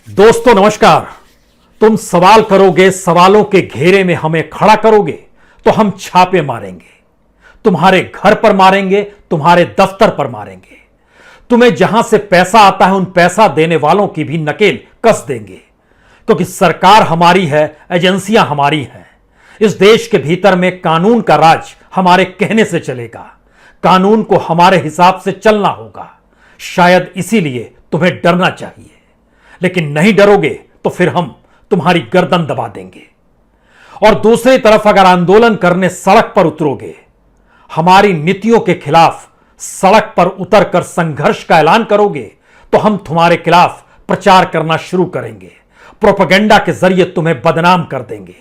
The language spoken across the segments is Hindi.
दोस्तों नमस्कार। तुम सवाल करोगे, सवालों के घेरे में हमें खड़ा करोगे तो हम छापे मारेंगे, तुम्हारे घर पर मारेंगे, तुम्हारे दफ्तर पर मारेंगे। तुम्हें जहां से पैसा आता है उन पैसा देने वालों की भी नकेल कस देंगे, क्योंकि सरकार हमारी है, एजेंसियां हमारी हैं। इस देश के भीतर में कानून का राज हमारे कहने से चलेगा, कानून को हमारे हिसाब से चलना होगा। शायद इसीलिए तुम्हें डरना चाहिए, लेकिन नहीं डरोगे तो फिर हम तुम्हारी गर्दन दबा देंगे। और दूसरी तरफ अगर आंदोलन करने सड़क पर उतरोगे, हमारी नीतियों के खिलाफ सड़क पर उतरकर संघर्ष का ऐलान करोगे, तो हम तुम्हारे खिलाफ प्रचार करना शुरू करेंगे, प्रोपेगेंडा के जरिए तुम्हें बदनाम कर देंगे।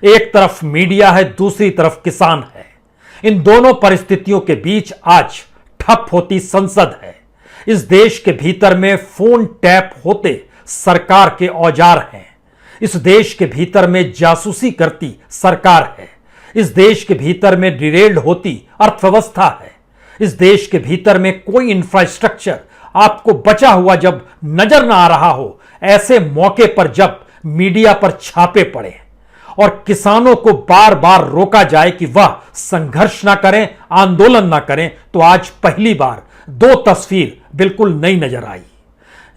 एक तरफ मीडिया है, दूसरी तरफ किसान है। इन दोनों परिस्थितियों के बीच आज ठप होती संसद है। इस देश के भीतर में फोन टैप होते सरकार के औजार हैं। इस देश के भीतर में जासूसी करती सरकार है। इस देश के भीतर में डिरेल्ड होती अर्थव्यवस्था है। इस देश के भीतर में कोई इंफ्रास्ट्रक्चर आपको बचा हुआ जब नजर ना आ रहा हो, ऐसे मौके पर जब मीडिया पर छापे पड़े और किसानों को बार बार रोका जाए कि वह संघर्ष ना करें, आंदोलन ना करें, तो आज पहली बार दो तस्वीर बिल्कुल नई नजर आई।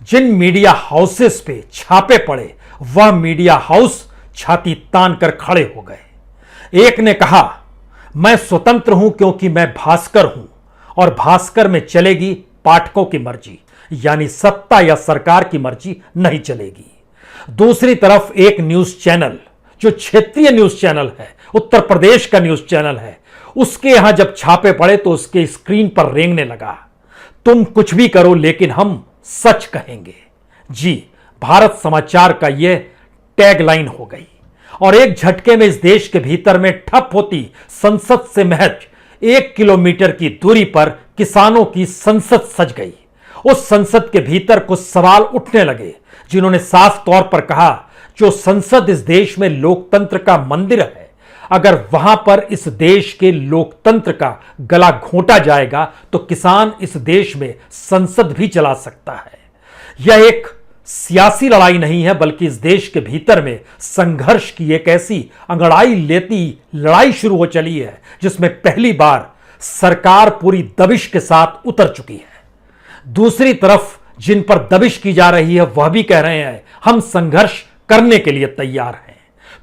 जिन मीडिया हाउसेस पे छापे पड़े, वह मीडिया हाउस छाती तान कर खड़े हो गए। एक ने कहा, मैं स्वतंत्र हूं क्योंकि मैं भास्कर हूं और भास्कर में चलेगी पाठकों की मर्जी, यानी सत्ता या सरकार की मर्जी नहीं चलेगी। दूसरी तरफ एक न्यूज चैनल जो क्षेत्रीय न्यूज चैनल है, उत्तर प्रदेश का न्यूज चैनल है, उसके यहां जब छापे पड़े तो उसके स्क्रीन पर रेंगने लगा, तुम कुछ भी करो लेकिन हम सच कहेंगे। जी, भारत समाचार का यह टैगलाइन हो गई और एक झटके में इस देश के भीतर में ठप होती संसद से महज 1 किलोमीटर की दूरी पर किसानों की संसद सज गई। उस संसद के भीतर कुछ सवाल उठने लगे, जिन्होंने साफ तौर पर कहा, जो संसद इस देश में लोकतंत्र का मंदिर है, अगर वहां पर इस देश के लोकतंत्र का गला घोंटा जाएगा तो किसान इस देश में संसद भी चला सकता है। यह एक सियासी लड़ाई नहीं है, बल्कि इस देश के भीतर में संघर्ष की एक ऐसी अंगड़ाई लेती लड़ाई शुरू हो चली है, जिसमें पहली बार सरकार पूरी दबिश के साथ उतर चुकी है। दूसरी तरफ जिन पर दबिश की जा रही है, वह भी कह रहे हैं हम संघर्ष करने के लिए तैयार हैं।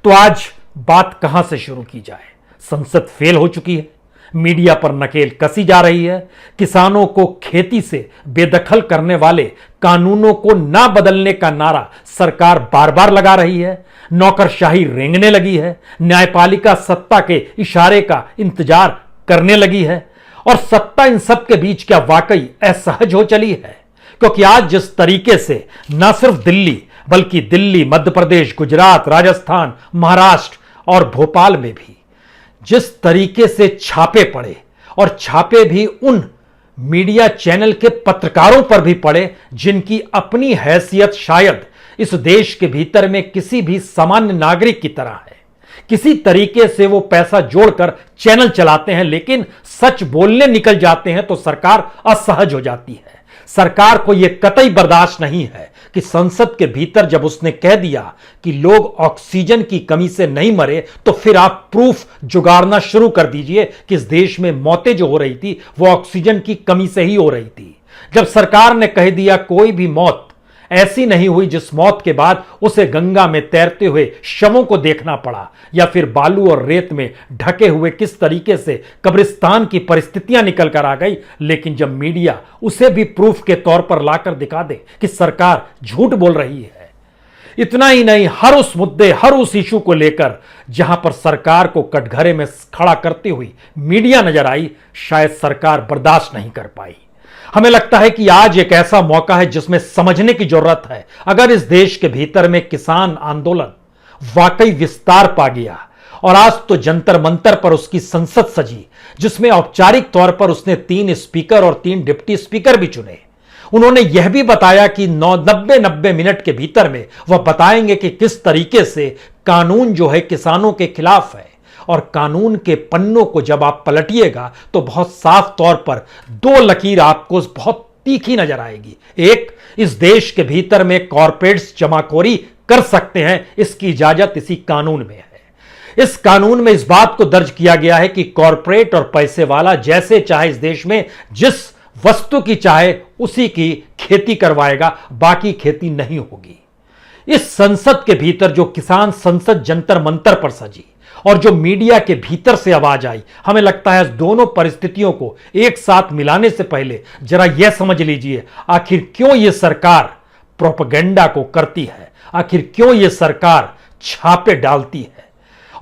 तो आज बात कहां से शुरू की जाए? संसद फेल हो चुकी है, मीडिया पर नकेल कसी जा रही है, किसानों को खेती से बेदखल करने वाले कानूनों को ना बदलने का नारा सरकार बार बार लगा रही है, नौकरशाही रेंगने लगी है, न्यायपालिका सत्ता के इशारे का इंतजार करने लगी है। और सत्ता इन सब के बीच क्या वाकई असहज हो चली है? क्योंकि आज जिस तरीके से न सिर्फ दिल्ली बल्कि दिल्ली, मध्य प्रदेश, गुजरात, राजस्थान, महाराष्ट्र और भोपाल में भी जिस तरीके से छापे पड़े, और छापे भी उन मीडिया चैनल के पत्रकारों पर भी पड़े जिनकी अपनी हैसियत शायद इस देश के भीतर में किसी भी सामान्य नागरिक की तरह है। किसी तरीके से वो पैसा जोड़कर चैनल चलाते हैं, लेकिन सच बोलने निकल जाते हैं तो सरकार असहज हो जाती है। सरकार को यह कतई बर्दाश्त नहीं है कि संसद के भीतर जब उसने कह दिया कि लोग ऑक्सीजन की कमी से नहीं मरे, तो फिर आप प्रूफ जुगाड़ना शुरू कर दीजिए कि इस देश में मौतें जो हो रही थी वो ऑक्सीजन की कमी से ही हो रही थी। जब सरकार ने कह दिया कोई भी मौत ऐसी नहीं हुई जिस मौत के बाद उसे गंगा में तैरते हुए शवों को देखना पड़ा, या फिर बालू और रेत में ढके हुए किस तरीके से कब्रिस्तान की परिस्थितियां निकल कर आ गई, लेकिन जब मीडिया उसे भी प्रूफ के तौर पर लाकर दिखा दे कि सरकार झूठ बोल रही है। इतना ही नहीं, हर उस मुद्दे, हर उस इशू को लेकर जहां पर सरकार को कटघरे में खड़ा करती हुई मीडिया नजर आई, शायद सरकार बर्दाश्त नहीं कर पाई। हमें लगता है कि आज एक ऐसा मौका है जिसमें समझने की जरूरत है, अगर इस देश के भीतर में किसान आंदोलन वाकई विस्तार पा गया, और आज तो जंतर मंतर पर उसकी संसद सजी, जिसमें औपचारिक तौर पर उसने 3 स्पीकर और 3 डिप्टी स्पीकर भी चुने। उन्होंने यह भी बताया कि 90 मिनट के भीतर में वह बताएंगे कि किस तरीके से कानून जो है किसानों के खिलाफ है, और कानून के पन्नों को जब आप पलटिएगा तो बहुत साफ तौर पर 2 लकीर आपको बहुत तीखी नजर आएगी। एक, इस देश के भीतर में कॉरपोरेट्स जमाखोरी कर सकते हैं, इसकी इजाजत इसी कानून में है। इस कानून में इस बात को दर्ज किया गया है कि कॉरपोरेट और पैसे वाला जैसे चाहे इस देश में जिस वस्तु की चाहे उसी की खेती करवाएगा, बाकी खेती नहीं होगी। इस संसद के भीतर जो किसान संसद जंतर मंतर पर सजी और जो मीडिया के भीतर से आवाज आई, हमें लगता है दोनों परिस्थितियों को एक साथ मिलाने से पहले जरा यह समझ लीजिए आखिर क्यों यह सरकार प्रोपेगेंडा को करती है, आखिर क्यों यह सरकार छापे डालती है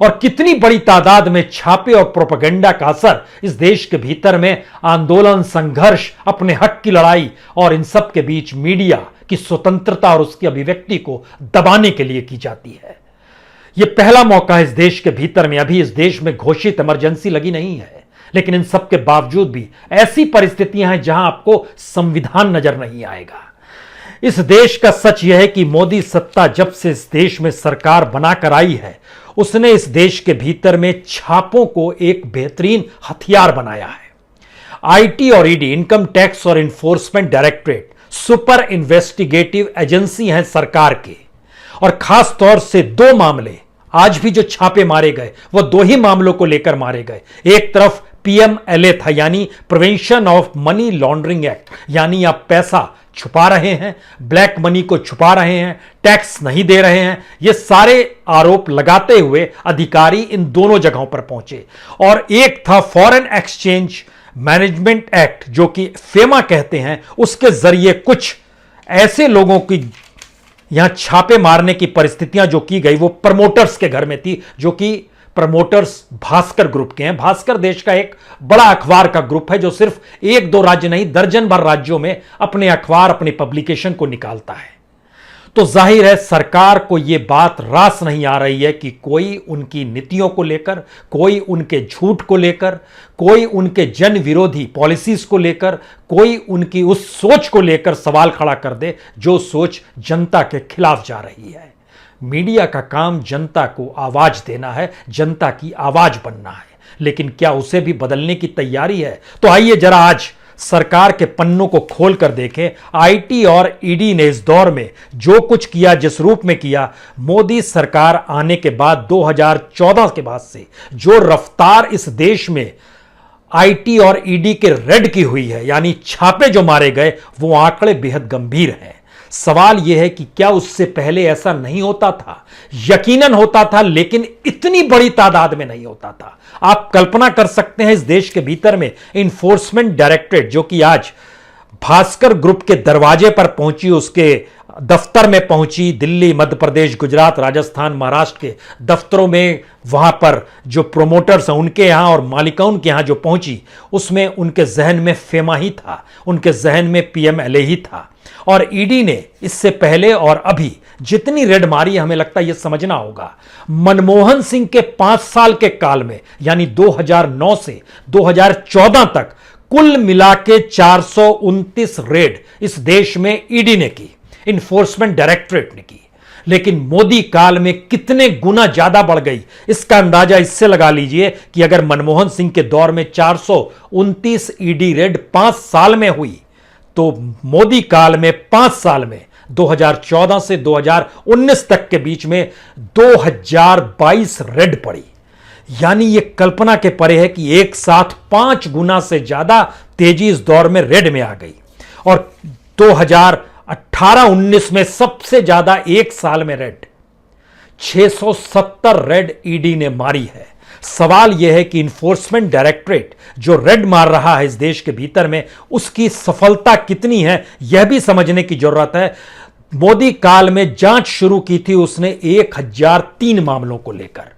और कितनी बड़ी तादाद में छापे और प्रोपेगेंडा का असर इस देश के भीतर में आंदोलन, संघर्ष, अपने हक की लड़ाई और इन सब के बीच मीडिया की स्वतंत्रता और उसकी अभिव्यक्ति को दबाने के लिए की जाती है। यह पहला मौका है इस देश के भीतर में, अभी इस देश में घोषित इमरजेंसी लगी नहीं है, लेकिन इन सब के बावजूद भी ऐसी परिस्थितियां हैं जहां आपको संविधान नजर नहीं आएगा। इस देश का सच यह है कि मोदी सत्ता जब से इस देश में सरकार बनाकर आई है, उसने इस देश के भीतर में छापों को एक बेहतरीन हथियार बनाया है। आईटी और ईडी, इनकम टैक्स और enforcement directorate super investigative agency हैं सरकार के, और खास तौर से दो मामले आज भी जो छापे मारे गए वो दो ही मामलों को लेकर मारे गए। एक तरफ पीएमएलए था, यानी prevention of money laundering act, यानी आप पैसा छुपा रहे हैं, ब्लैक मनी को छुपा रहे हैं, टैक्स नहीं दे रहे हैं, ये सारे आरोप लगाते हुए अधिकारी इन दोनों जगहों पर पहुंचे। और एक था फॉरेन एक्सचेंज मैनेजमेंट एक्ट, जो कि फेमा कहते हैं, उसके जरिए कुछ ऐसे लोगों की यहां छापे मारने की परिस्थितियां जो की गई वो प्रमोटर्स के घर में थी, जो कि प्रमोटर्स भास्कर ग्रुप के हैं। भास्कर देश का एक बड़ा अखबार का ग्रुप है जो सिर्फ एक दो राज्य नहीं, दर्जन भर राज्यों में अपने अखबार, अपनी पब्लिकेशन को निकालता है। तो जाहिर है सरकार को यह बात रास नहीं आ रही है कि कोई उनकी नीतियों को लेकर, कोई उनके झूठ को लेकर, कोई उनके जन विरोधी पॉलिसीज को लेकर, कोई उनकी उस सोच को लेकर सवाल खड़ा कर दे जो सोच जनता के खिलाफ जा रही है। मीडिया का काम जनता को आवाज देना है, जनता की आवाज बनना है, लेकिन क्या उसे भी बदलने की तैयारी है? तो आइए जरा आज सरकार के पन्नों को खोल कर देखें। आईटी और ईडी ने इस दौर में जो कुछ किया, जिस रूप में किया, मोदी सरकार आने के बाद 2014 के बाद से जो रफ्तार इस देश में आईटी और ईडी के रेड की हुई है, यानी छापे जो मारे गए, वो आंकड़े बेहद गंभीर हैं। सवाल यह है कि क्या उससे पहले ऐसा नहीं होता था? यकीनन होता था, लेकिन इतनी बड़ी तादाद में नहीं होता था। आप कल्पना कर सकते हैं इस देश के भीतर में इन्फोर्समेंट डायरेक्टरेट, जो कि आज भास्कर ग्रुप के दरवाजे पर पहुंची, उसके दफ्तर में पहुंची, दिल्ली, मध्य प्रदेश, गुजरात, राजस्थान, महाराष्ट्र के दफ्तरों में, वहां पर जो प्रोमोटर्स हैं उनके यहां और मालिकाओं के यहां जो पहुंची, उसमें उनके जहन में फेमा ही था, उनके जहन में पीएमएलए ही था। और ईडी ने इससे पहले और अभी जितनी रेड मारी, हमें लगता है यह समझना होगा, मनमोहन सिंह के 5 साल के काल में, यानी 2009 से 2014 तक कुल मिला के 429 रेड इस देश में ईडी ने की, इन्फोर्समेंट डायरेक्टरेट ने की। लेकिन मोदी काल में कितने गुना ज्यादा बढ़ गई, इसका अंदाजा इससे लगा लीजिए कि अगर मनमोहन सिंह के दौर में 429 ईडी रेड 5 साल में हुई, तो मोदी काल में 5 साल में 2014 से 2019 तक के बीच में 2022 रेड पड़ी। यानी यह कल्पना के परे है कि एक साथ 5 गुना से ज्यादा तेजी इस दौर में रेड में आ गई। और 2018-19 में सबसे ज्यादा एक साल में रेड 670 रेड ईडी ने मारी है। सवाल यह है कि इन्फोर्समेंट डायरेक्टरेट जो रेड मार रहा है इस देश के भीतर में, उसकी सफलता कितनी है यह भी समझने की जरूरत है। मोदी काल में जांच शुरू की थी उसने 1003 मामलों को लेकर,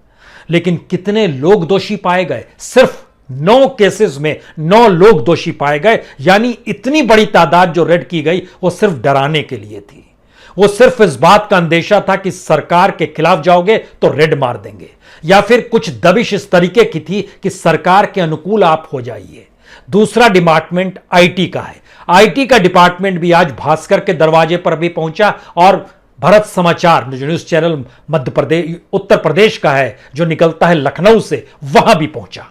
लेकिन कितने लोग दोषी पाए गए? सिर्फ 9 केसेस में 9 लोग दोषी पाए गए। यानी इतनी बड़ी तादाद जो रेड की गई वो सिर्फ डराने के लिए थी, वो सिर्फ इस बात का अंदेशा था कि सरकार के खिलाफ जाओगे तो रेड मार देंगे, या फिर कुछ दबिश इस तरीके की थी कि सरकार के अनुकूल आप हो जाइए। दूसरा डिपार्टमेंट आईटी का है। आईटी का डिपार्टमेंट भी आज भास्कर के दरवाजे पर भी पहुंचा और भारत समाचार जो न्यूज चैनल मध्य प्रदेश उत्तर प्रदेश का है, जो निकलता है लखनऊ से, वहां भी पहुंचा।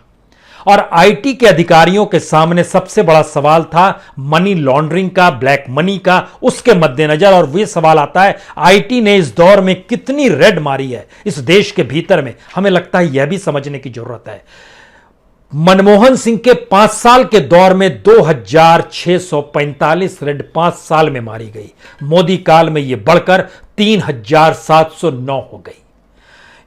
और आईटी के अधिकारियों के सामने सबसे बड़ा सवाल था मनी लॉन्ड्रिंग का, ब्लैक मनी का। उसके मद्देनजर और वह सवाल आता है आईटी ने इस दौर में कितनी रेड मारी है इस देश के भीतर में, हमें लगता है यह भी समझने की जरूरत है। मनमोहन सिंह के 5 साल के दौर में 2645 रेड 5 साल में मारी गई। मोदी काल में यह बढ़कर 3709 हो गई,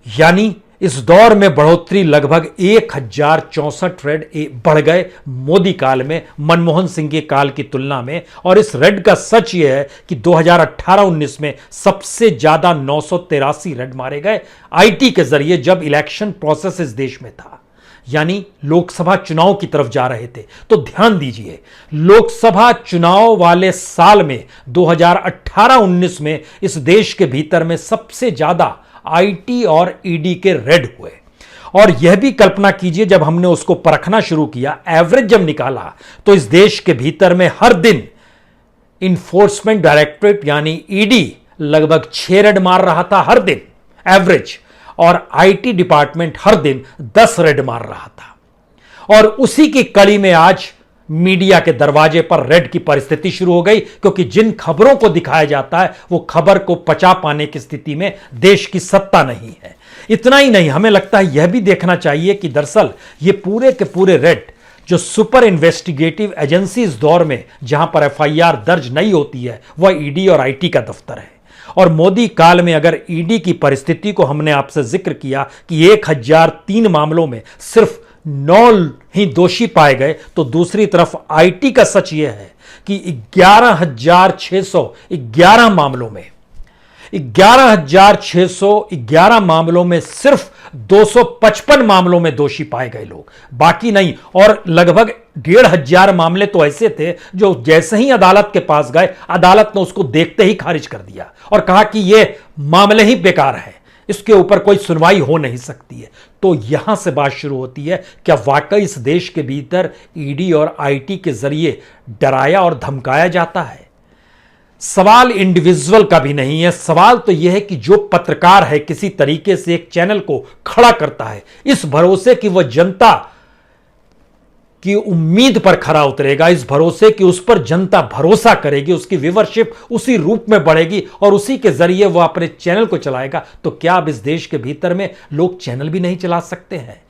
यानी इस दौर में बढ़ोतरी लगभग 1064 रेड बढ़ गए मोदी काल में मनमोहन सिंह के काल की तुलना में। और इस रेड का सच यह है कि 2018-19 में सबसे ज्यादा 983 रेड मारे गए आईटी के जरिए, जब इलेक्शन प्रोसेस इस देश में था, यानी लोकसभा चुनाव की तरफ जा रहे थे। तो ध्यान दीजिए, लोकसभा चुनाव वाले साल में 2018-19 में इस देश के भीतर में सबसे ज्यादा आईटी और ईडी के रेड हुए। और यह भी कल्पना कीजिए, जब हमने उसको परखना शुरू किया, एवरेज जब निकाला, तो इस देश के भीतर में हर दिन इंफोर्समेंट डायरेक्टरेट यानी ईडी लगभग 6 रेड मार रहा था हर दिन एवरेज, और आईटी डिपार्टमेंट हर दिन 10 रेड मार रहा था। और उसी की कड़ी में आज मीडिया के दरवाजे पर रेड की परिस्थिति शुरू हो गई, क्योंकि जिन खबरों को दिखाया जाता है वो खबर को पचा पाने की स्थिति में देश की सत्ता नहीं है। इतना ही नहीं, हमें लगता है यह भी देखना चाहिए कि दरअसल ये पूरे के पूरे रेड जो सुपर इन्वेस्टिगेटिव एजेंसी इस दौर में जहां पर एफआईआर दर्ज नहीं होती है, वह ईडी और आईटी का दफ्तर है। और मोदी काल में अगर ईडी की परिस्थिति को हमने आपसे जिक्र किया कि 1003 मामलों में सिर्फ 9 ही दोषी पाए गए, तो दूसरी तरफ आईटी का सच यह है कि 11,611 मामलों में 11,611 मामलों में सिर्फ 255 मामलों में दोषी पाए गए लोग, बाकी नहीं। और लगभग 1,500 मामले तो ऐसे थे जो जैसे ही अदालत के पास गए, अदालत ने उसको देखते ही खारिज कर दिया और कहा कि ये मामले ही बेकार है, इसके ऊपर कोई सुनवाई हो नहीं सकती है। तो यहां से बात शुरू होती है, क्या वाकई इस देश के भीतर ईडी और आईटी के जरिए डराया और धमकाया जाता है? सवाल इंडिविजुअल का भी नहीं है, सवाल तो यह है कि जो पत्रकार है किसी तरीके से एक चैनल को खड़ा करता है इस भरोसे कि वह जनता की उम्मीद पर खरा उतरेगा, इस भरोसे कि उस पर जनता भरोसा करेगी, उसकी व्यूअरशिप उसी रूप में बढ़ेगी और उसी के जरिए वह अपने चैनल को चलाएगा। तो क्या अब इस देश के भीतर में लोग चैनल भी नहीं चला सकते हैं?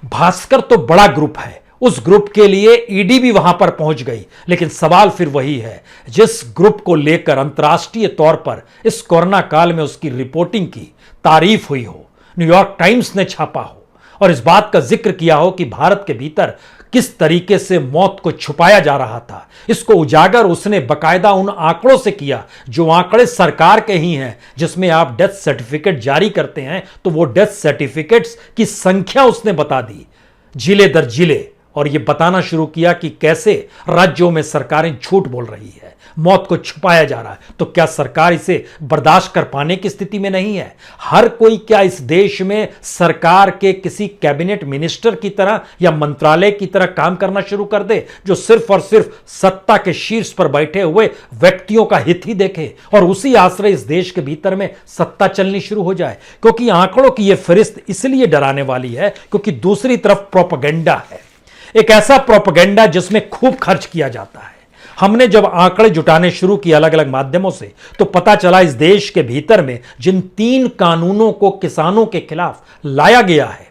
भास्कर तो बड़ा ग्रुप है, उस ग्रुप के लिए ईडी भी वहां पर पहुंच गई, लेकिन सवाल फिर वही है, जिस ग्रुप को लेकर अंतर्राष्ट्रीय तौर पर इस कोरोना काल में उसकी रिपोर्टिंग की तारीफ हुई हो, न्यूयॉर्क टाइम्स ने छापा हो और इस बात का जिक्र किया हो कि भारत के भीतर किस तरीके से मौत को छुपाया जा रहा था, इसको उजागर उसने बकायदा उन आंकड़ों से किया जो आंकड़े सरकार के ही हैं, जिसमें आप डेथ सर्टिफिकेट जारी करते हैं तो वो डेथ सर्टिफिकेट्स की संख्या उसने बता दी जिले दर जिले, और ये बताना शुरू किया कि कैसे राज्यों में सरकारें झूठ बोल रही है, मौत को छुपाया जा रहा है। तो क्या सरकार इसे बर्दाश्त कर पाने की स्थिति में नहीं है? हर कोई क्या इस देश में सरकार के किसी कैबिनेट मिनिस्टर की तरह या मंत्रालय की तरह काम करना शुरू कर दे, जो सिर्फ और सिर्फ सत्ता के शीर्ष पर बैठे हुए व्यक्तियों का हित ही देखे और उसी आश्रय इस देश के भीतर में सत्ता चलनी शुरू हो जाए? क्योंकि आंकड़ों की यह फहरिस्त इसलिए डराने वाली है क्योंकि दूसरी तरफ प्रोपेगेंडा है, एक ऐसा प्रोपेगेंडा जिसमें खूब खर्च किया जाता है। हमने जब आंकड़े जुटाने शुरू किए अलग अलग माध्यमों से, तो पता चला इस देश के भीतर में जिन 3 कानूनों को किसानों के खिलाफ लाया गया है,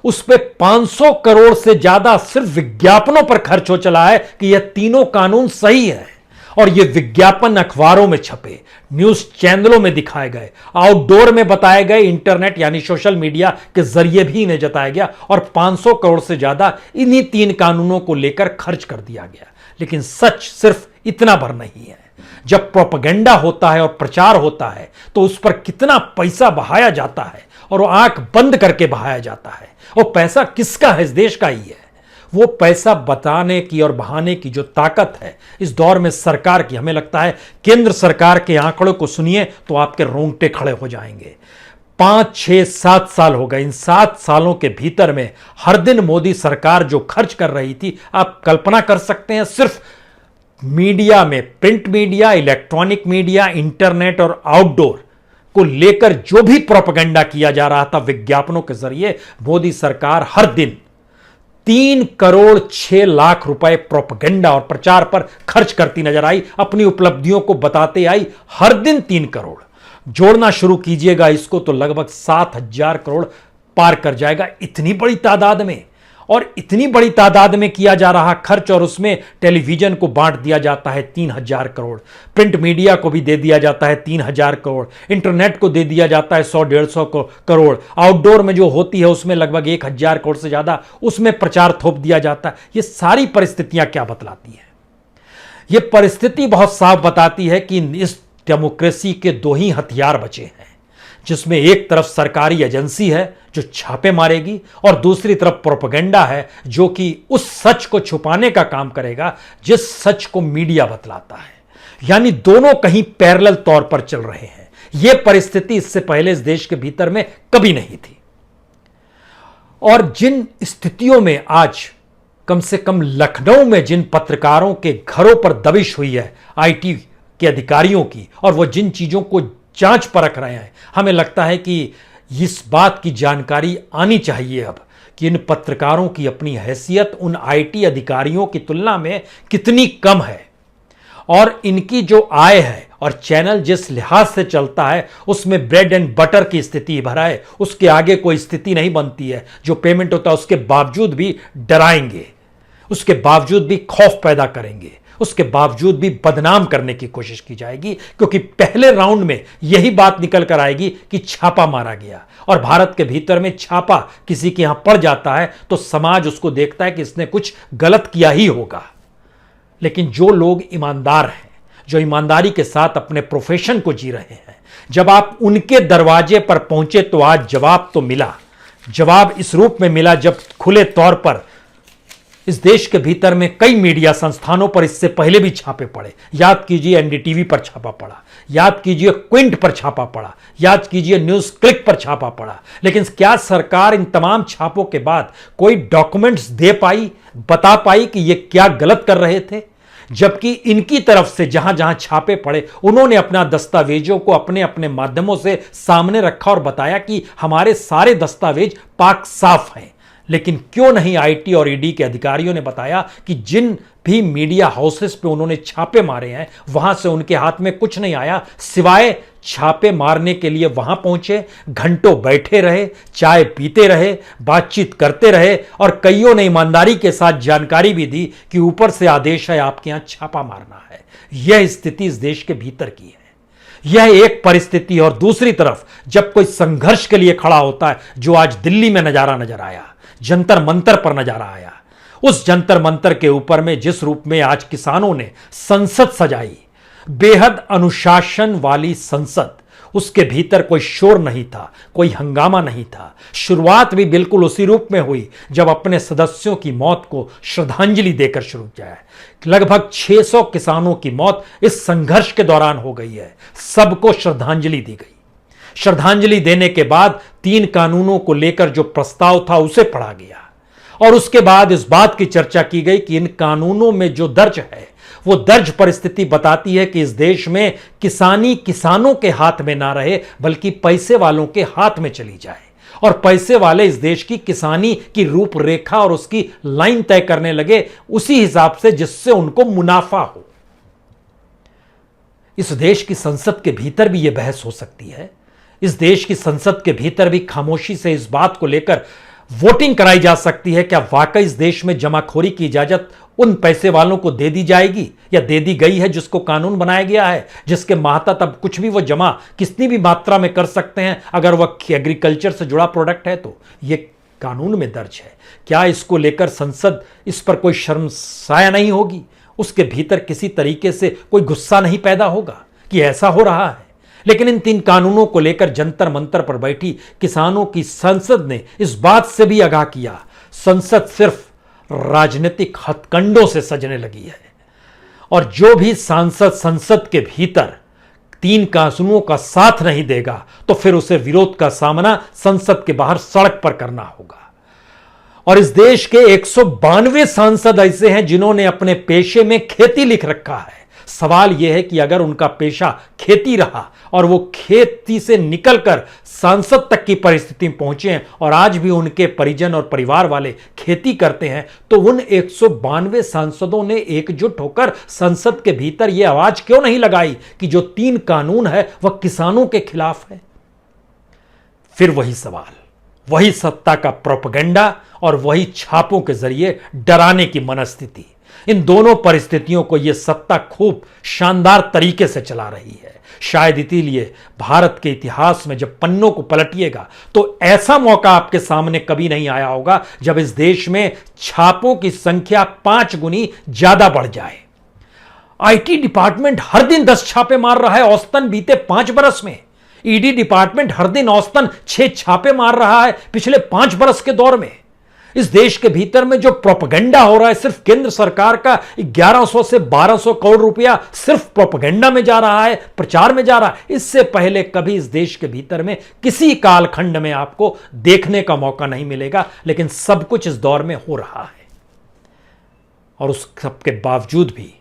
उस पे 500 करोड़ से ज्यादा सिर्फ विज्ञापनों पर खर्च हो चला है कि यह तीनों कानून सही है। और ये विज्ञापन अखबारों में छपे, न्यूज चैनलों में दिखाए गए, आउटडोर में बताए गए, इंटरनेट यानी सोशल मीडिया के जरिए भी इन्हें जताया गया और 500 करोड़ से ज्यादा इन्हीं 3 कानूनों को लेकर खर्च कर दिया गया। लेकिन सच सिर्फ इतना भर नहीं है। जब प्रोपेगेंडा होता है और प्रचार होता है तो उस पर कितना पैसा बहाया जाता है और वो आंख बंद करके बहाया जाता है। और पैसा किसका है? इस देश का ही है। वो पैसा बताने की और बहाने की जो ताकत है इस दौर में सरकार की, हमें लगता है केंद्र सरकार के आंकड़ों को सुनिए तो आपके रोंगटे खड़े हो जाएंगे। 5, 6, 7 साल हो गए। इन 7 सालों के भीतर में हर दिन मोदी सरकार जो खर्च कर रही थी, आप कल्पना कर सकते हैं, सिर्फ मीडिया में, print media, electronic media, internet और आउटडोर को लेकर जो भी प्रोपेगेंडा किया जा रहा था विज्ञापनों के जरिए, मोदी सरकार हर दिन 3 करोड़ 6 लाख रुपए प्रोपेगेंडा और प्रचार पर खर्च करती नजर आई, अपनी उपलब्धियों को बताते आई। हर दिन 3 करोड़ जोड़ना शुरू कीजिएगा इसको तो लगभग 7,000 करोड़ पार कर जाएगा। इतनी बड़ी तादाद में, और इतनी बड़ी तादाद में किया जा रहा खर्च, और उसमें टेलीविजन को बांट दिया जाता है 3,000 करोड़, प्रिंट मीडिया को भी दे दिया जाता है 3,000 करोड़, इंटरनेट को दे दिया जाता है 100-150 करोड़, आउटडोर में जो होती है उसमें लगभग 1,000 करोड़ से ज्यादा उसमें प्रचार थोप दिया जाता है। ये सारी परिस्थितियां क्या बतलाती हैं? ये परिस्थिति बहुत साफ बताती है कि इस डेमोक्रेसी के दो ही हथियार बचे हैं, जिसमें एक तरफ सरकारी एजेंसी है जो छापे मारेगी, और दूसरी तरफ प्रोपेगेंडा है जो कि उस सच को छुपाने का काम करेगा जिस सच को मीडिया बतलाता है। यानी दोनों कहीं पैरेलल तौर पर चल रहे हैं। यह परिस्थिति इससे पहले इस देश के भीतर में कभी नहीं थी। और जिन स्थितियों में आज कम से कम लखनऊ में जिन पत्रकारों के घरों पर दबिश हुई है आईटी के अधिकारियों की, और वो जिन चीजों को जांच परख रहे हैं, हमें लगता है कि इस बात की जानकारी आनी चाहिए अब कि इन पत्रकारों की अपनी हैसियत उन आईटी अधिकारियों की तुलना में कितनी कम है, और इनकी जो आय है और चैनल जिस लिहाज से चलता है उसमें ब्रेड एंड बटर की स्थिति भरा है, उसके आगे कोई स्थिति नहीं बनती है। जो पेमेंट होता है उसके बावजूद भी डराएंगे, उसके बावजूद भी खौफ पैदा करेंगे, उसके बावजूद भी बदनाम करने की कोशिश की जाएगी, क्योंकि पहले राउंड में यही बात निकल कर आएगी कि छापा मारा गया। और भारत के भीतर में छापा किसी के यहां पड़ जाता है तो समाज उसको देखता है कि इसने कुछ गलत किया ही होगा। लेकिन जो लोग ईमानदार हैं, जो ईमानदारी के साथ अपने प्रोफेशन को जी रहे हैं, जब आप उनके दरवाजे पर पहुंचे तो आज जवाब तो मिला। जवाब इस रूप में मिला जब खुले तौर पर इस देश के भीतर में कई मीडिया संस्थानों पर इससे पहले भी छापे पड़े। याद कीजिए एनडीटीवी पर छापा पड़ा, याद कीजिए क्विंट पर छापा पड़ा, याद कीजिए न्यूज क्लिक पर छापा पड़ा। लेकिन क्या सरकार इन तमाम छापों के बाद कोई डॉक्यूमेंट्स दे पाई, बता पाई कि ये क्या गलत कर रहे थे? जबकि इनकी तरफ से जहां जहां छापे पड़े उन्होंने अपना दस्तावेजों को अपने अपने माध्यमों से सामने रखा और बताया कि हमारे सारे दस्तावेज पाक साफ हैं। लेकिन क्यों नहीं आईटी और ईडी के अधिकारियों ने बताया कि जिन भी मीडिया हाउसेस पे उन्होंने छापे मारे हैं वहां से उनके हाथ में कुछ नहीं आया, सिवाय छापे मारने के लिए वहां पहुंचे, घंटों बैठे रहे, चाय पीते रहे, बातचीत करते रहे, और कईयों ने ईमानदारी के साथ जानकारी भी दी कि ऊपर से आदेश है आपके यहां छापा मारना है। यह स्थिति इस देश के भीतर की है। यह एक परिस्थिति। और दूसरी तरफ जब कोई संघर्ष के लिए खड़ा होता है, जो आज दिल्ली में नजर आया, जंतर मंतर पर नजारा आया, उस जंतर मंतर के ऊपर में जिस रूप में आज किसानों ने संसद सजाई, बेहद अनुशासन वाली संसद, उसके भीतर कोई शोर नहीं था, कोई हंगामा नहीं था। शुरुआत भी बिल्कुल उसी रूप में हुई जब अपने सदस्यों की मौत को श्रद्धांजलि देकर शुरू किया है। लगभग 600 किसानों की मौत इस संघर्ष के दौरान हो गई है। सबको श्रद्धांजलि दी गई। श्रद्धांजलि देने के बाद 3 कानूनों को लेकर जो प्रस्ताव था उसे पढ़ा गया, और उसके बाद इस बात की चर्चा की गई कि इन कानूनों में जो दर्ज है वो दर्ज परिस्थिति बताती है कि इस देश में किसानी किसानों के हाथ में ना रहे बल्कि पैसे वालों के हाथ में चली जाए, और पैसे वाले इस देश की किसानी की रूपरेखा और उसकी लाइन तय करने लगे उसी हिसाब से जिससे उनको मुनाफा हो। इस देश की संसद के भीतर भी यह बहस हो सकती है। इस देश की संसद के भीतर भी खामोशी से इस बात को लेकर वोटिंग कराई जा सकती है क्या वाकई इस देश में जमाखोरी की इजाजत उन पैसे वालों को दे दी जाएगी या दे दी गई है जिसको कानून बनाया गया है, जिसके मातहत अब कुछ भी वो जमा कितनी भी मात्रा में कर सकते हैं अगर वह एग्रीकल्चर से जुड़ा प्रोडक्ट है तो ये कानून में दर्ज है। क्या इसको लेकर संसद इस पर कोई शर्मसाया नहीं होगी? उसके भीतर किसी तरीके से कोई गुस्सा नहीं पैदा होगा कि ऐसा हो रहा है? लेकिन इन 3 कानूनों को लेकर जंतर मंतर पर बैठी किसानों की संसद ने इस बात से भी आगाह किया, संसद सिर्फ राजनीतिक हथकंडों से सजने लगी है, और जो भी सांसद संसद के भीतर 3 कानूनों का साथ नहीं देगा तो फिर उसे विरोध का सामना संसद के बाहर सड़क पर करना होगा। और इस देश के 192 सांसद ऐसे हैं जिन्होंने अपने पेशे में खेती लिख रखा है, सवाल यह है कि अगर उनका पेशा खेती रहा और वो खेती से निकलकर सांसद तक की परिस्थिति में पहुंचे हैं और आज भी उनके परिजन और परिवार वाले खेती करते हैं, तो उन 192 सांसदों ने एकजुट होकर संसद के भीतर यह आवाज क्यों नहीं लगाई कि जो 3 कानून है वह किसानों के खिलाफ है? फिर वही सवाल, वही सत्ता का प्रोपेगेंडा और वही छापों के जरिए डराने की मनस्थिति। इन दोनों परिस्थितियों को यह सत्ता खूब शानदार तरीके से चला रही है। शायद इसीलिए भारत के इतिहास में जब पन्नों को पलटिएगा तो ऐसा मौका आपके सामने कभी नहीं आया होगा जब इस देश में छापों की संख्या 5 गुनी ज्यादा बढ़ जाए। आईटी डिपार्टमेंट हर दिन 10 छापे मार रहा है औसतन बीते 5 बरस में। ईडी डिपार्टमेंट हर दिन औसतन 6 छापे मार रहा है पिछले 5 बरस के दौर में। इस देश के भीतर में जो प्रोपेगेंडा हो रहा है, सिर्फ केंद्र सरकार का 1100 से 1200 करोड़ रुपया सिर्फ प्रोपेगेंडा में जा रहा है, प्रचार में जा रहा है। इससे पहले कभी इस देश के भीतर में किसी कालखंड में आपको देखने का मौका नहीं मिलेगा, लेकिन सब कुछ इस दौर में हो रहा है। और उस सबके बावजूद भी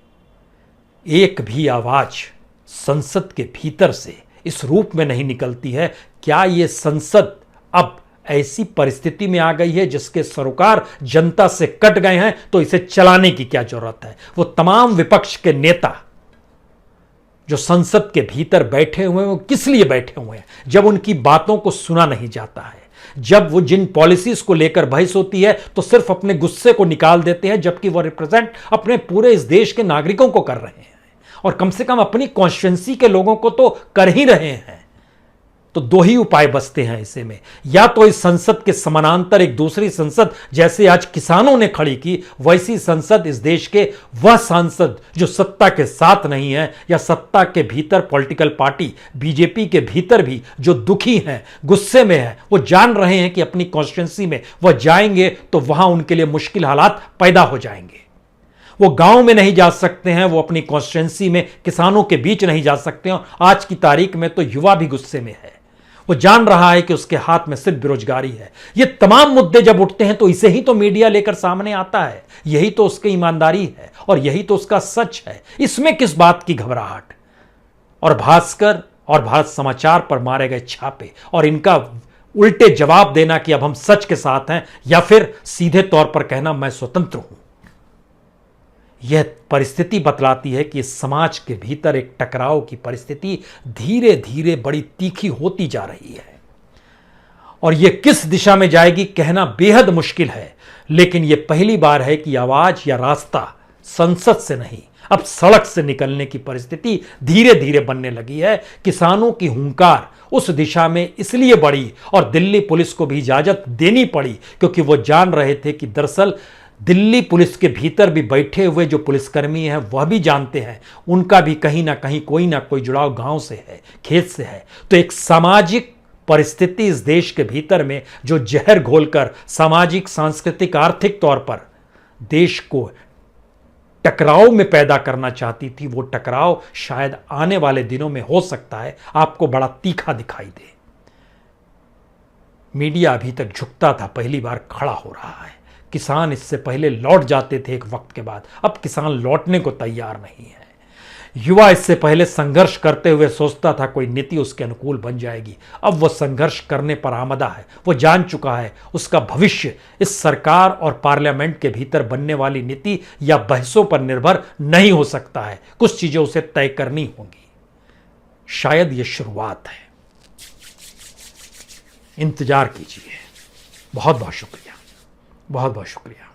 एक भी आवाज संसद के भीतर से इस रूप में नहीं निकलती है। क्या यह संसद अब ऐसी परिस्थिति में आ गई है जिसके सरोकार जनता से कट गए हैं, तो इसे चलाने की क्या जरूरत है? वो तमाम विपक्ष के नेता जो संसद के भीतर बैठे हुए हैं, वो किस लिए बैठे हुए हैं? जब उनकी बातों को सुना नहीं जाता है, जब वो जिन पॉलिसीज को लेकर बहस होती है तो सिर्फ अपने गुस्से को निकाल देते हैं, जबकि वो रिप्रेजेंट अपने पूरे इस देश के नागरिकों को कर रहे हैं और कम से कम अपनी कॉन्स्टिट्यूएंसी के लोगों को तो कर ही रहे हैं। तो 2 ही उपाय बचते हैं ऐसे में, या तो इस संसद के समानांतर एक दूसरी संसद जैसे आज किसानों ने खड़ी की, वैसी संसद इस देश के वह सांसद जो सत्ता के साथ नहीं है या सत्ता के भीतर पॉलिटिकल पार्टी बीजेपी के भीतर भी जो दुखी हैं, गुस्से में हैं, वो जान रहे हैं कि अपनी कॉन्स्टिट्यूएंसी में वह जाएंगे तो वहां उनके लिए मुश्किल हालात पैदा हो जाएंगे। वो गांव में नहीं जा सकते हैं, वो अपनी कॉन्स्टिट्यूएंसी में किसानों के बीच नहीं जा सकते हैं। आज की तारीख में तो युवा भी गुस्से में है, वो जान रहा है कि उसके हाथ में सिर्फ बेरोजगारी है। ये तमाम मुद्दे जब उठते हैं तो इसे ही तो मीडिया लेकर सामने आता है, यही तो उसकी ईमानदारी है और यही तो उसका सच है। इसमें किस बात की घबराहट? और भास्कर और भारत समाचार पर मारे गए छापे और इनका उल्टे जवाब देना कि अब हम सच के साथ हैं, या फिर सीधे तौर पर कहना मैं स्वतंत्र हूं, यह परिस्थिति बतलाती है कि इस समाज के भीतर एक टकराव की परिस्थिति धीरे धीरे बड़ी तीखी होती जा रही है। और यह किस दिशा में जाएगी कहना बेहद मुश्किल है, लेकिन यह पहली बार है कि आवाज या रास्ता संसद से नहीं, अब सड़क से निकलने की परिस्थिति धीरे धीरे बनने लगी है। किसानों की हुंकार उस दिशा में इसलिए बढ़ी और दिल्ली पुलिस को भी इजाजत देनी पड़ी क्योंकि वो जान रहे थे कि दरअसल दिल्ली पुलिस के भीतर भी बैठे हुए जो पुलिसकर्मी हैं वह भी जानते हैं उनका भी कहीं ना कोई जुड़ाव गांव से है, खेत से है। तो एक सामाजिक परिस्थिति इस देश के भीतर में जो जहर घोलकर सामाजिक, सांस्कृतिक, आर्थिक तौर पर देश को टकराव में पैदा करना चाहती थी, वो टकराव शायद आने वाले दिनों में हो सकता है आपको बड़ा तीखा दिखाई दे। मीडिया अभी तक झुकता था, पहली बार खड़ा हो रहा है। किसान इससे पहले लौट जाते थे एक वक्त के बाद, अब किसान लौटने को तैयार नहीं है। युवा इससे पहले संघर्ष करते हुए सोचता था कोई नीति उसके अनुकूल बन जाएगी, अब वह संघर्ष करने पर आमदा है। वो जान चुका है उसका भविष्य इस सरकार और पार्लियामेंट के भीतर बनने वाली नीति या बहसों पर निर्भर नहीं हो सकता है, कुछ चीजें उसे तय करनी होंगी। शायद ये शुरुआत है, इंतजार कीजिए। बहुत बहुत शुक्रिया, बहुत बहुत शुक्रिया।